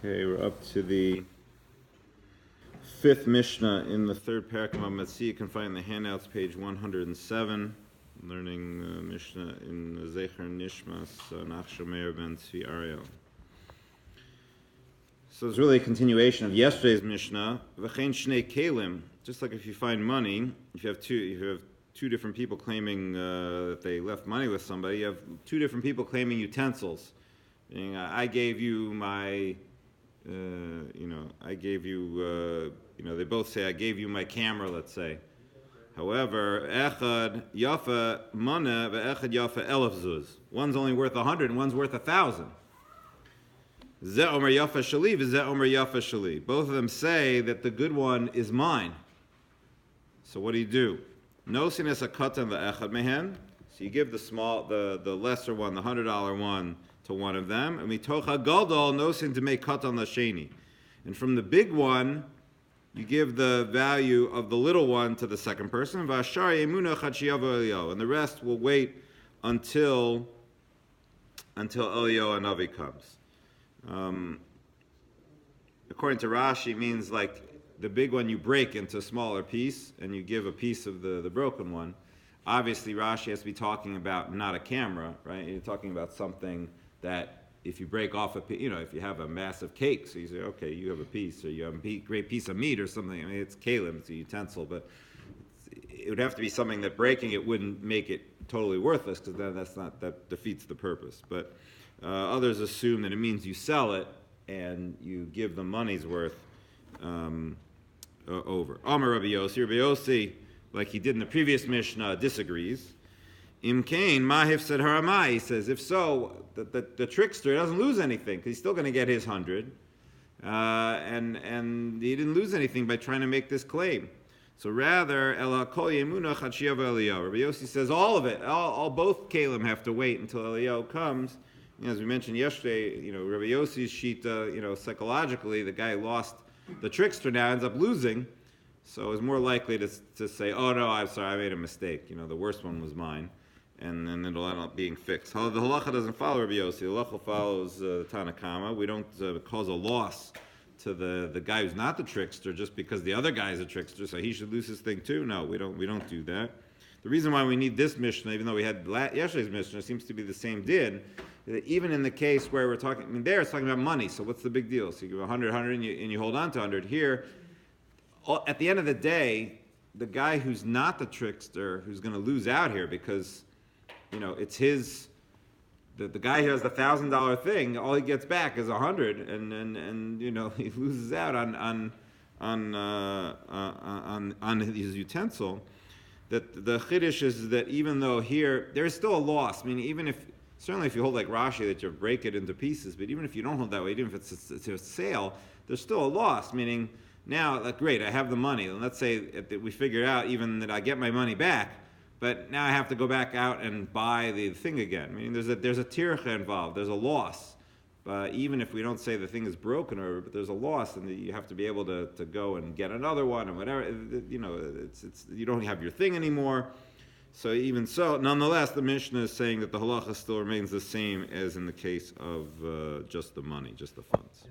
Okay, we're up to the fifth Mishnah in the third parak of Matzah. You can find the handouts, page 107. Learning Mishnah in Zecher Nishmas Nachshon Meir ben Tzvi Ariel. So it's really a continuation of yesterday's Mishnah. V'chein shnei kelim. Just like if you find money, if you have two different people claiming that they left money with somebody, you have two different people claiming utensils. Meaning, I gave you my. They both say, I gave you my camera, let's say. However, echad yafa mana ve'echad yafa elef zuz. One's only worth 100 and one's worth 1,000. Zeh omer yafa shali v'zeh omer yafa shali. Both of them say that the good one is mine. So what do? No sines akatan ve'echad mehen. So you give the lesser one, the $100 one, to one of them, and mitocha gadol nosin to make katan lasheni, and from the big one, you give the value of the little one to the second person. V'ashar yemuna chachiyavo Eliyahu, and the rest will wait until Eliyahu Hanavi comes. According to Rashi, means like the big one you break into a smaller piece, and you give a piece of the broken one. Obviously, Rashi has to be talking about not a camera, right? You're talking about something that if you break off if you have a massive cake, so you say, okay, you have a piece, or you have a great piece of meat or something. I mean, it's kalim, it's a utensil, but it would have to be something that breaking it wouldn't make it totally worthless, because then that defeats the purpose. But others assume that it means you sell it and you give the money's worth over. Amar Rabbi Yossi, like he did in the previous Mishnah, disagrees. Imkain mahif said haramai. He says, if so, the trickster doesn't lose anything, because he's still going to get his 100, and he didn't lose anything by trying to make this claim. So rather, ela kol yemuna chachiyav Eliyahu. Rabbi Yossi says all of it, both kalim have to wait until Eliyahu comes. As we mentioned yesterday, Rabbi Yossi's shita, psychologically, the guy lost, the trickster now ends up losing. So it's more likely to say, oh no, I'm sorry, I made a mistake. The worst one was mine. And then it'll end up being fixed. The halacha doesn't follow Rabbi Yossi. The halacha follows Tanna Kama. We don't cause a loss to the guy who's not the trickster just because the other guy is a trickster, so he should lose his thing too. No, we don't do that. The reason why we need this Mishnah, even though we had yesterday's Mishnah, seems to be the same din. That even in the case where we're talking, there it's talking about money. So what's the big deal? So you give 100, and you hold on to 100. Here, at the end of the day, the guy who's not the trickster, who's going to lose out here because it's his. The guy who has the $1,000 thing, all he gets back is 100, and he loses out on his utensil. That the chiddush is that even though here there is still a loss. Meaning, even certainly if you hold like Rashi that you break it into pieces, but even if you don't hold that way, even if it's a sale, there's still a loss. Meaning, now, great, I have the money, and let's say that we figure out even that I get my money back. But now I have to go back out and buy the thing again. Meaning there's a tircha involved. There's a loss. But even if we don't say the thing is broken, but there's a loss, and you have to be able to go and get another one and whatever. It's you don't have your thing anymore. So even so, nonetheless, the Mishnah is saying that the halacha still remains the same as in the case of just the money, just the funds.